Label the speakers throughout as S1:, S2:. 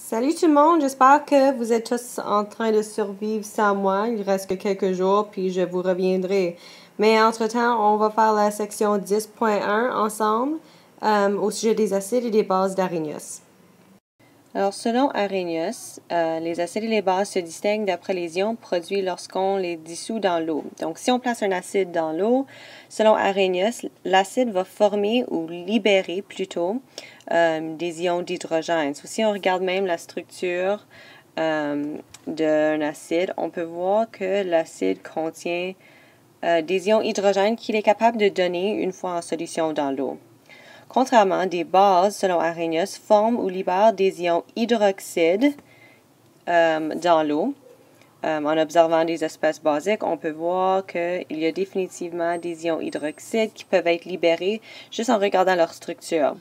S1: Salut tout le monde, j'espère que vous êtes tous en train de survivre sans moi. Il reste que quelques jours, puis je vous reviendrai. Mais entre-temps, on va faire la section 10.1 ensemble au sujet des acides et des bases d'Arrhenius. Alors, selon Arrhenius, les acides et les bases se distinguent d'après les ions produits lorsqu'on les dissout dans l'eau. Donc, si on place un acide dans l'eau, selon Arrhenius, l'acide va former ou libérer plutôt des ions d'hydrogène. Si on regarde même la structure d'un acide, on peut voir que l'acide contient des ions hydrogène qu'il est capable de donner une fois en solution dans l'eau. Contrairement, des bases, selon Arrhenius, forment ou libèrent des ions hydroxydes dans l'eau. En observant des espèces basiques, on peut voir qu'il y a définitivement des ions hydroxydes qui peuvent être libérés juste en regardant leur structure.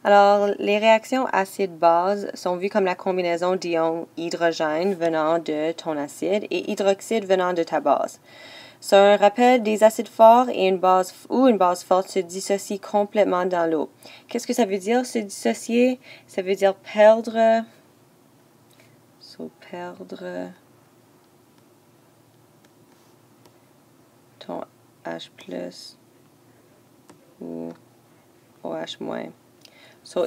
S1: Alors, les réactions acide-base sont vues comme la combinaison d'ions hydrogène venant de ton acide et hydroxyde venant de ta base. C'est un rappel, des acides forts et une base forte se dissocient complètement dans l'eau. Qu'est-ce que ça veut dire, se dissocier? Ça veut dire perdre ton H+ ou OH-.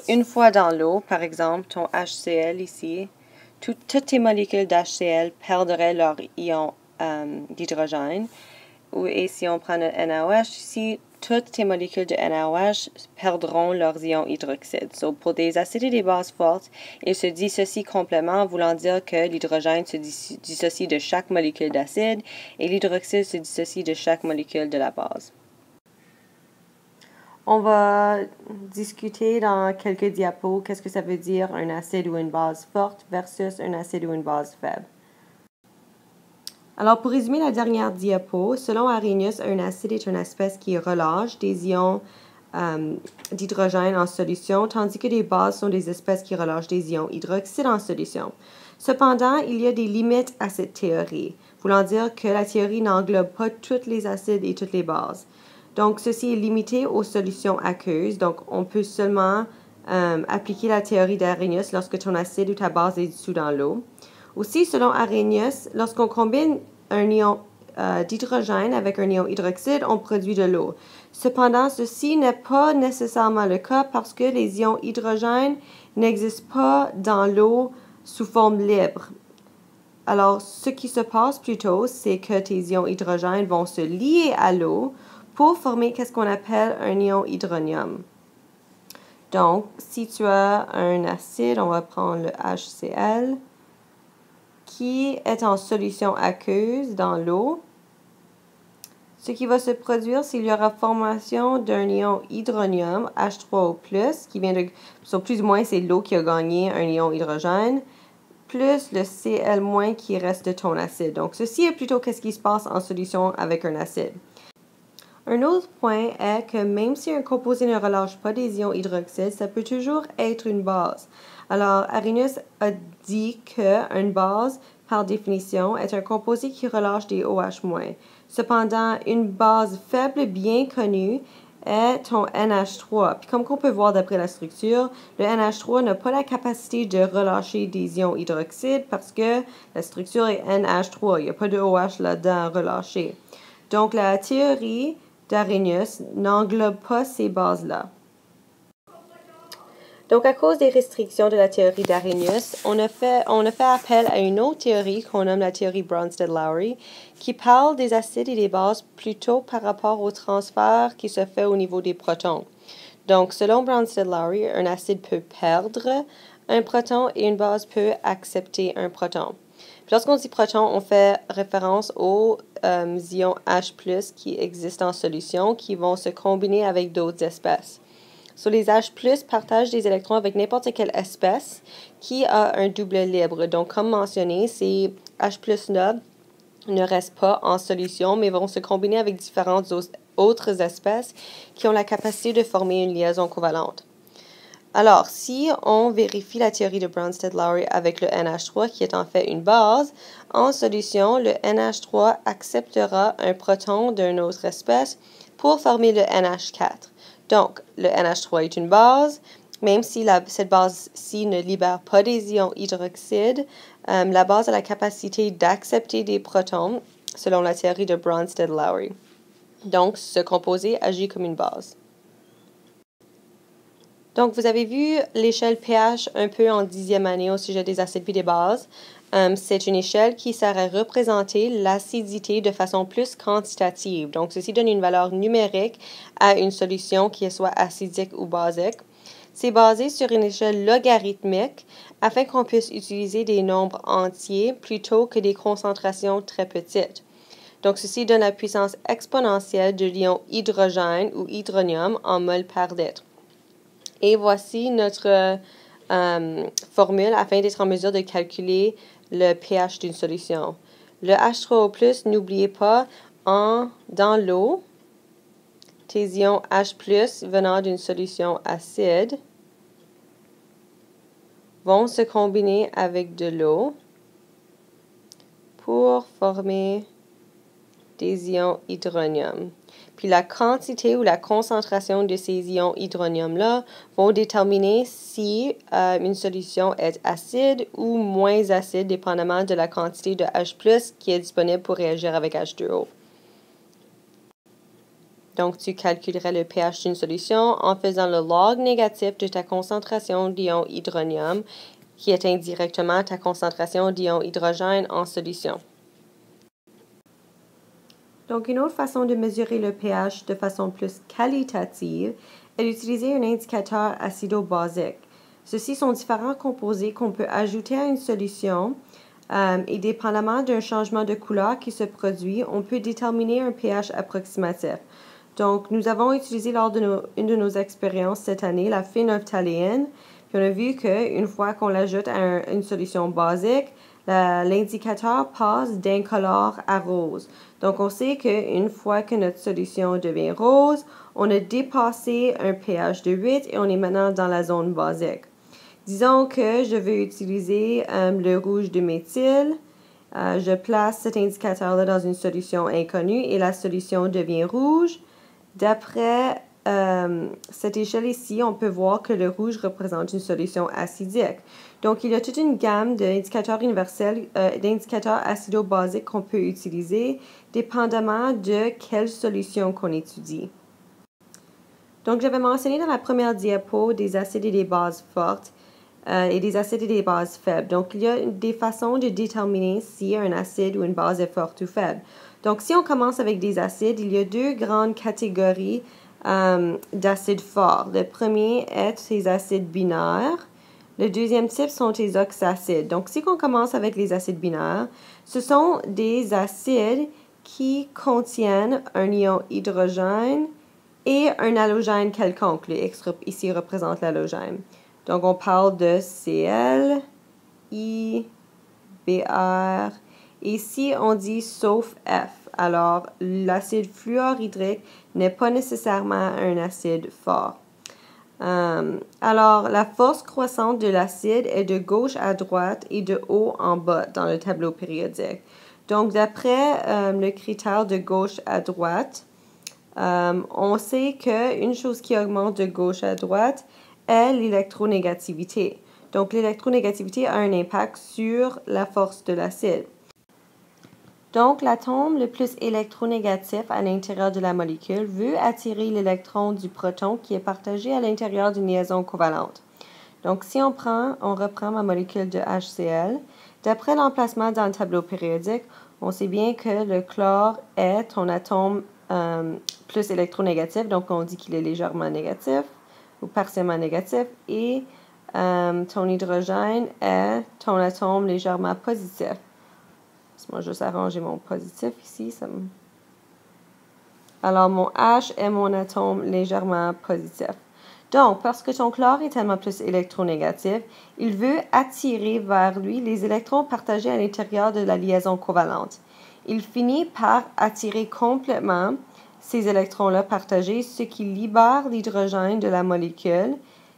S1: Une fois dans l'eau, par exemple, ton HCl ici, toutes tes molécules d'HCl perdraient leur ion d'hydrogène. Et si on prend le NaOH ici, toutes tes molécules de NaOH perdront leurs ions hydroxydes. Pour des acides et des bases fortes, ils se dissocient complètement, voulant dire que l'hydrogène se dissocie de chaque molécule d'acide et l'hydroxyde se dissocie de chaque molécule de la base. On va discuter dans quelques diapos qu'est-ce que ça veut dire un acide ou une base forte versus un acide ou une base faible. Alors, pour résumer la dernière diapo, selon Arrhenius, un acide est une espèce qui relâche des ions d'hydrogène en solution, tandis que les bases sont des espèces qui relâchent des ions hydroxydes en solution. Cependant, il y a des limites à cette théorie, voulant dire que la théorie n'englobe pas tous les acides et toutes les bases. Donc, ceci est limité aux solutions aqueuses, donc on peut seulement appliquer la théorie d'Arrhenius lorsque ton acide ou ta base est dissous dans l'eau. Aussi, selon Arrhenius, lorsqu'on combine un ion d'hydrogène avec un ion hydroxyde, on produit de l'eau. Cependant, ceci n'est pas nécessairement le cas parce que les ions hydrogène n'existent pas dans l'eau sous forme libre. Alors, ce qui se passe plutôt, c'est que tes ions hydrogène vont se lier à l'eau pour former ce qu'on appelle un ion hydronium. Donc, si tu as un acide, on va prendre le HCl, qui est en solution aqueuse dans l'eau. Ce qui va se produire, c'est qu'il y aura formation d'un ion hydronium, H3O+, qui vient de... plus ou moins, c'est l'eau qui a gagné un ion hydrogène, plus le Cl- qui reste de ton acide. Donc, ceci est plutôt qu'est-ce qui se passe en solution avec un acide. Un autre point est que même si un composé ne relâche pas des ions hydroxydes, ça peut toujours être une base. Alors, Arrhenius a dit qu'une base, par définition, est un composé qui relâche des OH-. Cependant, une base faible bien connue est ton NH3. Puis comme on peut voir d'après la structure, le NH3 n'a pas la capacité de relâcher des ions hydroxydes parce que la structure est NH3. Il n'y a pas de OH là-dedans relâché. Donc, la théorie d'Arrhenius n'englobe pas ces bases-là. Donc, à cause des restrictions de la théorie d'Arrhenius, on a fait appel à une autre théorie qu'on nomme la théorie Bronsted-Lowry, qui parle des acides et des bases plutôt par rapport au transfert qui se fait au niveau des protons. Donc, selon Bronsted-Lowry, un acide peut perdre un proton et une base peut accepter un proton. Puis lorsqu'on dit proton, on fait référence aux ions H+, qui existent en solution, qui vont se combiner avec d'autres espèces. Les H+, partagent des électrons avec n'importe quelle espèce qui a un double libre. Donc, comme mentionné, ces H+-là ne restent pas en solution, mais vont se combiner avec différentes autres espèces qui ont la capacité de former une liaison covalente. Alors, si on vérifie la théorie de Bronsted-Lowry avec le NH3, qui est en fait une base, en solution, le NH3 acceptera un proton d'une autre espèce pour former le NH4. Donc, le NH3 est une base, même si cette base-ci ne libère pas des ions hydroxydes, la base a la capacité d'accepter des protons, selon la théorie de Bronsted-Lowry. Donc, ce composé agit comme une base. Donc, vous avez vu l'échelle pH un peu en 10e année au sujet des acides puis des bases. C'est une échelle qui sert à représenter l'acidité de façon plus quantitative. Donc, ceci donne une valeur numérique à une solution qui est soit acidique ou basique. C'est basé sur une échelle logarithmique afin qu'on puisse utiliser des nombres entiers plutôt que des concentrations très petites. Donc, ceci donne la puissance exponentielle de l'ion hydrogène ou hydronium en mol par litre. Et voici notre formule afin d'être en mesure de calculer le pH d'une solution. Le H3O+, n'oubliez pas, dans l'eau, tes ions H+, venant d'une solution acide, vont se combiner avec de l'eau pour former des ions hydronium. Puis la quantité ou la concentration de ces ions hydronium-là vont déterminer si une solution est acide ou moins acide, dépendamment de la quantité de H+, qui est disponible pour réagir avec H2O. Donc, tu calculerais le pH d'une solution en faisant le log négatif de ta concentration d'ion hydronium, qui est indirectement ta concentration d'ion hydrogène en solution. Donc, une autre façon de mesurer le pH de façon plus qualitative est d'utiliser un indicateur acido-basique. Ceux-ci sont différents composés qu'on peut ajouter à une solution et dépendamment d'un changement de couleur qui se produit, on peut déterminer un pH approximatif. Donc, nous avons utilisé lors de une de nos expériences cette année la phénophtaléine, puis on a vu qu'une fois qu'on l'ajoute à une solution basique, l'indicateur passe d'incolore à rose. Donc, on sait qu'une fois que notre solution devient rose, on a dépassé un pH de 8 et on est maintenant dans la zone basique. Disons que je veux utiliser le rouge de méthyle. Je place cet indicateur-là dans une solution inconnue et la solution devient rouge. D'après cette échelle ici, on peut voir que le rouge représente une solution acidique. Donc, il y a toute une gamme d'indicateurs universels, d'indicateurs acido-basiques qu'on peut utiliser, dépendamment de quelle solution qu'on étudie. Donc, j'avais mentionné dans la première diapo des acides et des bases fortes et des acides et des bases faibles. Donc, il y a des façons de déterminer si un acide ou une base est forte ou faible. Donc, si on commence avec des acides, il y a deux grandes catégories d'acides forts. Le premier est ces acides binaires. Le deuxième type sont les oxacides. Donc, si on commence avec les acides binaires, ce sont des acides qui contiennent un ion hydrogène et un halogène quelconque. Le X ici représente l'halogène. Donc, on parle de Cl, I, Br. Ici, on dit sauf F. Alors, l'acide fluorhydrique n'est pas nécessairement un acide fort. Alors, la force croissante de l'acide est de gauche à droite et de haut en bas dans le tableau périodique. Donc, d'après le critère de gauche à droite, on sait qu'une chose qui augmente de gauche à droite est l'électronégativité. Donc, l'électronégativité a un impact sur la force de l'acide. Donc, l'atome le plus électronégatif à l'intérieur de la molécule veut attirer l'électron du proton qui est partagé à l'intérieur d'une liaison covalente. Donc, si on reprend ma molécule de HCl, d'après l'emplacement dans le tableau périodique, on sait bien que le chlore est ton atome plus électronégatif, donc on dit qu'il est légèrement négatif ou partiellement négatif, et ton hydrogène est ton atome légèrement positif. Laisse-moi juste arranger mon positif ici. Alors, mon H est mon atome légèrement positif. Donc, parce que ton chlore est tellement plus électronégatif, il veut attirer vers lui les électrons partagés à l'intérieur de la liaison covalente. Il finit par attirer complètement ces électrons-là partagés, ce qui libère l'hydrogène de la molécule.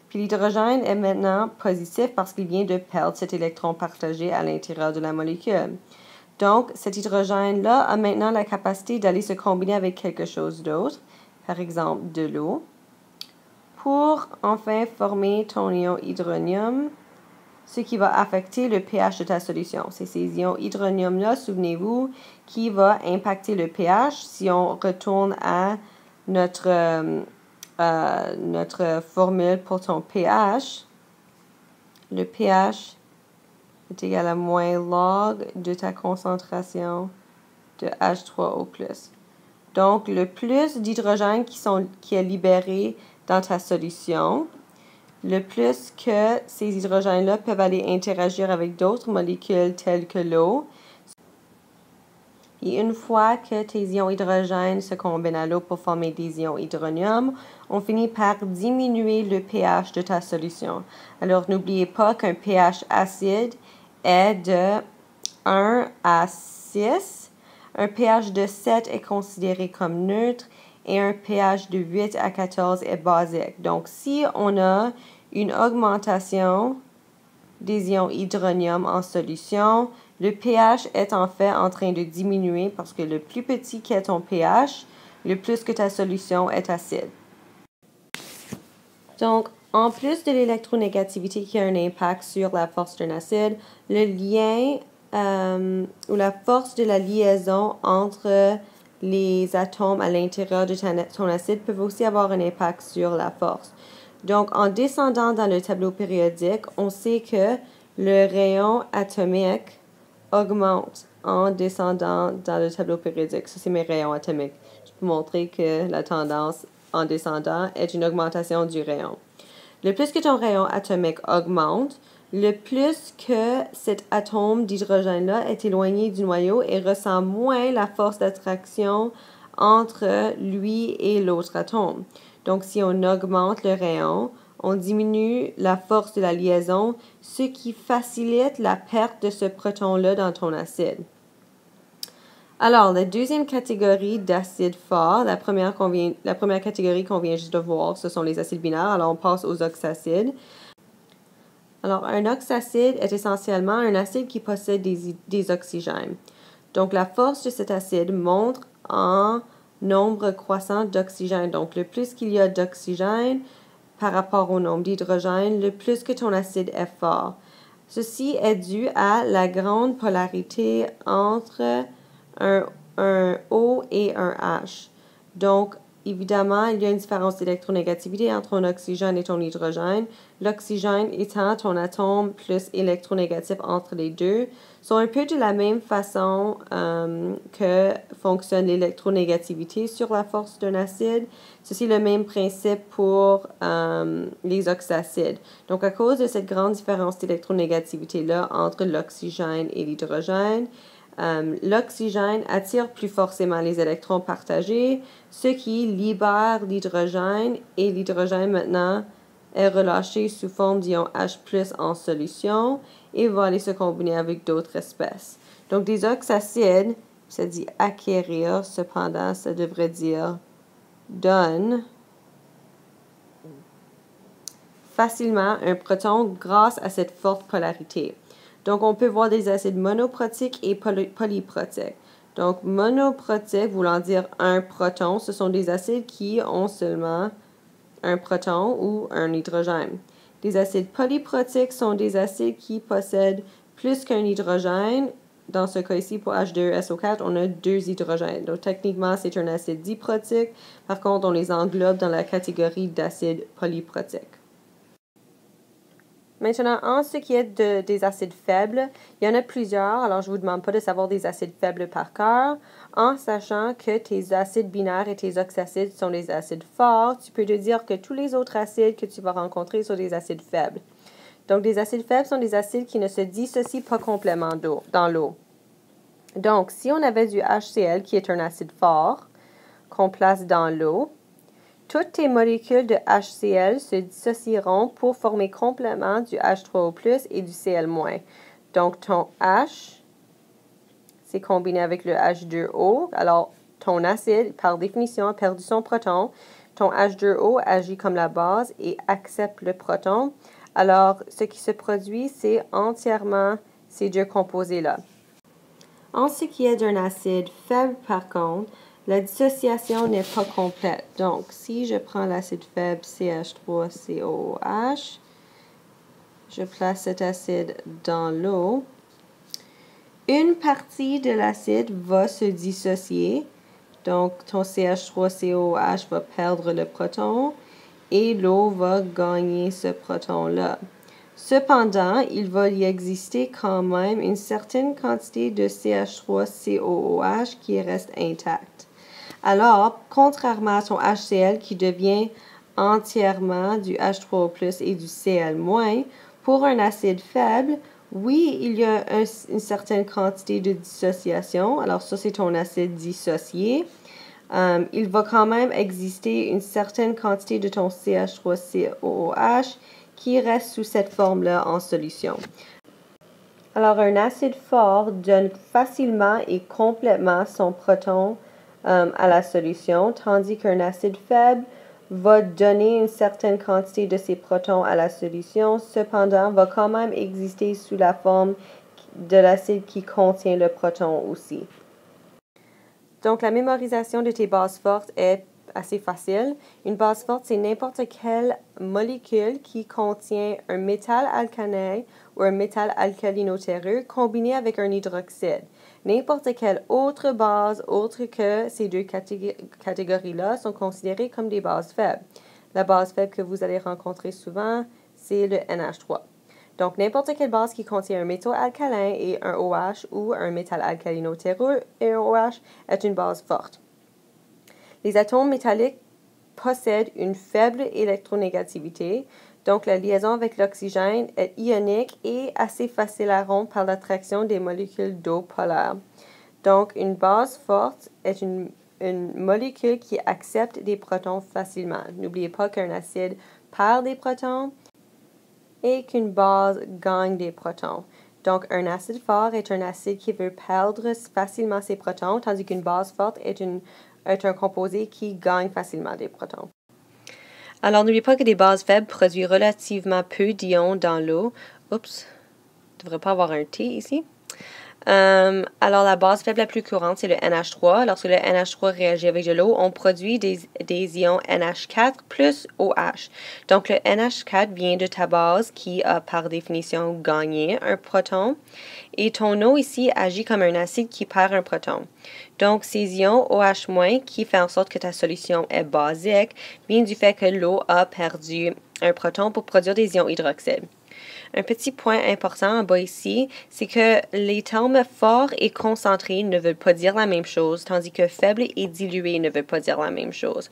S1: Puis l'hydrogène est maintenant positif parce qu'il vient de perdre cet électron partagé à l'intérieur de la molécule. Donc, cet hydrogène-là a maintenant la capacité d'aller se combiner avec quelque chose d'autre, par exemple de l'eau, pour enfin former ton ion hydronium, ce qui va affecter le pH de ta solution. C'est ces ions hydronium-là, souvenez-vous, qui va impacter le pH. Si on retourne à notre formule pour ton pH, le pH est égal à moins log de ta concentration de H3O+. Donc, le plus d'hydrogène qui est libéré dans ta solution, le plus que ces hydrogènes-là peuvent aller interagir avec d'autres molécules telles que l'eau. Et une fois que tes ions hydrogène se combinent à l'eau pour former des ions hydronium, on finit par diminuer le pH de ta solution. Alors, n'oubliez pas qu'un pH acide est de 1 à 6. Un pH de 7 est considéré comme neutre et un pH de 8 à 14 est basique. Donc, si on a une augmentation des ions hydronium en solution, le pH est en fait en train de diminuer parce que le plus petit qu'est ton pH, le plus que ta solution est acide. Donc, en plus de l'électronégativité qui a un impact sur la force d'un acide, le lien ou la force de la liaison entre les atomes à l'intérieur de ton acide peut aussi avoir un impact sur la force. Donc, en descendant dans le tableau périodique, on sait que le rayon atomique augmente en descendant dans le tableau périodique. Ça, c'est mes rayons atomiques. Je peux montrer que la tendance en descendant est une augmentation du rayon. Le plus que ton rayon atomique augmente, le plus que cet atome d'hydrogène-là est éloigné du noyau et ressent moins la force d'attraction entre lui et l'autre atome. Donc, si on augmente le rayon, on diminue la force de la liaison, ce qui facilite la perte de ce proton-là dans ton acide. Alors, la deuxième catégorie d'acides forts, la première catégorie qu'on vient juste de voir, ce sont les acides binaires. Alors, on passe aux oxacides. Alors, un oxacide est essentiellement un acide qui possède des oxygènes. Donc, la force de cet acide montre en nombre croissant d'oxygène. Donc, le plus qu'il y a d'oxygène par rapport au nombre d'hydrogène, le plus que ton acide est fort. Ceci est dû à la grande polarité entre un O et un H. Donc, évidemment, il y a une différence d'électronégativité entre ton oxygène et ton hydrogène. L'oxygène étant ton atome plus électronégatif entre les deux, sont un peu de la même façon que fonctionne l'électronégativité sur la force d'un acide. Ceci est le même principe pour les oxacides. Donc, à cause de cette grande différence d'électronégativité-là entre l'oxygène et l'hydrogène, l'oxygène attire plus forcément les électrons partagés, ce qui libère l'hydrogène et l'hydrogène maintenant est relâché sous forme d'ion H+ en solution et va aller se combiner avec d'autres espèces. Donc des oxacides, ça dit acquérir, cependant ça devrait dire donne facilement un proton grâce à cette forte polarité. Donc, on peut voir des acides monoprotiques et polyprotiques. Donc, monoprotique voulant dire un proton, ce sont des acides qui ont seulement un proton ou un hydrogène. Les acides polyprotiques sont des acides qui possèdent plus qu'un hydrogène. Dans ce cas ici, pour H2SO4, on a 2 hydrogènes. Donc, techniquement, c'est un acide diprotique. Par contre, on les englobe dans la catégorie d'acides polyprotiques. Maintenant, en ce qui est des acides faibles, il y en a plusieurs. Alors, je ne vous demande pas de savoir des acides faibles par cœur. En sachant que tes acides binaires et tes oxacides sont des acides forts, tu peux te dire que tous les autres acides que tu vas rencontrer sont des acides faibles. Donc, des acides faibles sont des acides qui ne se dissocient pas complètement dans l'eau. Donc, si on avait du HCl, qui est un acide fort, qu'on place dans l'eau, toutes tes molécules de HCl se dissocieront pour former complètement du H3O+ et du Cl-. Donc, ton H, c'est combiné avec le H2O. Alors, ton acide, par définition, a perdu son proton. Ton H2O agit comme la base et accepte le proton. Alors, ce qui se produit, c'est entièrement ces deux composés-là. En ce qui est d'un acide faible, par contre, la dissociation n'est pas complète. Donc, si je prends l'acide faible CH3COOH, je place cet acide dans l'eau, une partie de l'acide va se dissocier. Donc, ton CH3COOH va perdre le proton et l'eau va gagner ce proton-là. Cependant, il va y exister quand même une certaine quantité de CH3COOH qui reste intacte. Alors, contrairement à ton HCl qui devient entièrement du H3O+ et du Cl-, pour un acide faible, oui, il y a une certaine quantité de dissociation. Alors, ça, c'est ton acide dissocié. Il va quand même exister une certaine quantité de ton CH3COOH qui reste sous cette forme-là en solution. Alors, un acide fort donne facilement et complètement son proton à la solution, tandis qu'un acide faible va donner une certaine quantité de ses protons à la solution, cependant, va quand même exister sous la forme de l'acide qui contient le proton aussi. Donc, la mémorisation de tes bases fortes est assez facile. Une base forte, c'est n'importe quelle molécule qui contient un métal alcanin ou un métal alcalino-terreux combiné avec un hydroxyde. N'importe quelle autre base autre que ces deux catégories-là sont considérées comme des bases faibles. La base faible que vous allez rencontrer souvent, c'est le NH3. Donc, n'importe quelle base qui contient un métal alcalin et un OH ou un métal alcalino-terreux et un OH est une base forte. Les atomes métalliques possèdent une faible électronégativité, donc la liaison avec l'oxygène est ionique et assez facile à rompre par l'attraction des molécules d'eau polaire. Donc, une base forte est une molécule qui accepte des protons facilement. N'oubliez pas qu'un acide perd des protons et qu'une base gagne des protons. Donc, un acide fort est un acide qui veut perdre facilement ses protons, tandis qu'une base forte est un composé qui gagne facilement des protons. Alors, n'oubliez pas que des bases faibles produisent relativement peu d'ions dans l'eau. Oups, je ne devrais pas avoir un T ici. Alors, la base faible la plus courante, c'est le NH3. Lorsque le NH3 réagit avec de l'eau, on produit des ions NH4 plus OH. Donc, le NH4 vient de ta base qui a par définition gagné un proton. Et ton eau ici agit comme un acide qui perd un proton. Donc, ces ions OH- qui fait en sorte que ta solution est basique, viennent du fait que l'eau a perdu un proton pour produire des ions hydroxydes. Un petit point important en bas ici, c'est que les termes fort et concentré ne veulent pas dire la même chose, tandis que faible et dilué ne veulent pas dire la même chose.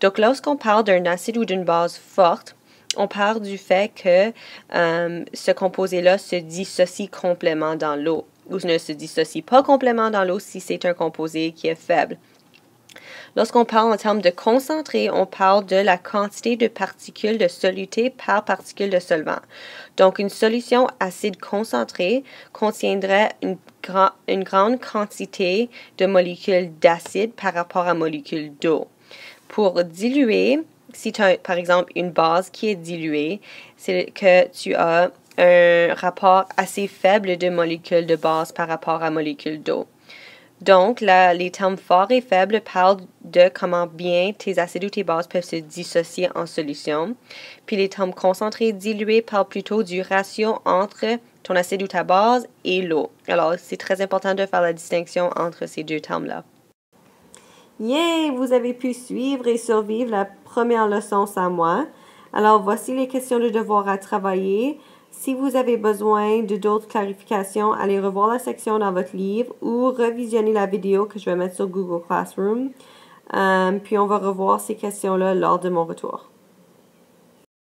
S1: Donc, lorsqu'on parle d'un acide ou d'une base forte, on parle du fait que ce composé-là se dissocie complètement dans l'eau, ou ne se dissocie pas complètement dans l'eau si c'est un composé qui est faible. Lorsqu'on parle en termes de concentré, on parle de la quantité de particules de soluté par particule de solvant. Donc, une solution acide concentrée contiendrait une grande quantité de molécules d'acide par rapport à molécules d'eau. Pour diluer, si tu as par exemple une base qui est diluée, c'est que tu as un rapport assez faible de molécules de base par rapport à molécules d'eau. Donc, les termes forts et faibles parlent de comment bien tes acides ou tes bases peuvent se dissocier en solution. Puis les termes concentrés et dilués parlent plutôt du ratio entre ton acide ou ta base et l'eau. Alors, c'est très important de faire la distinction entre ces deux termes-là. Yay! Vous avez pu suivre et survivre la première leçon sans moi. Alors, voici les questions de devoir à travailler. Si vous avez besoin de d'autres clarifications, allez revoir la section dans votre livre ou revisionner la vidéo que je vais mettre sur Google Classroom. Puis on va revoir ces questions-là lors de mon retour.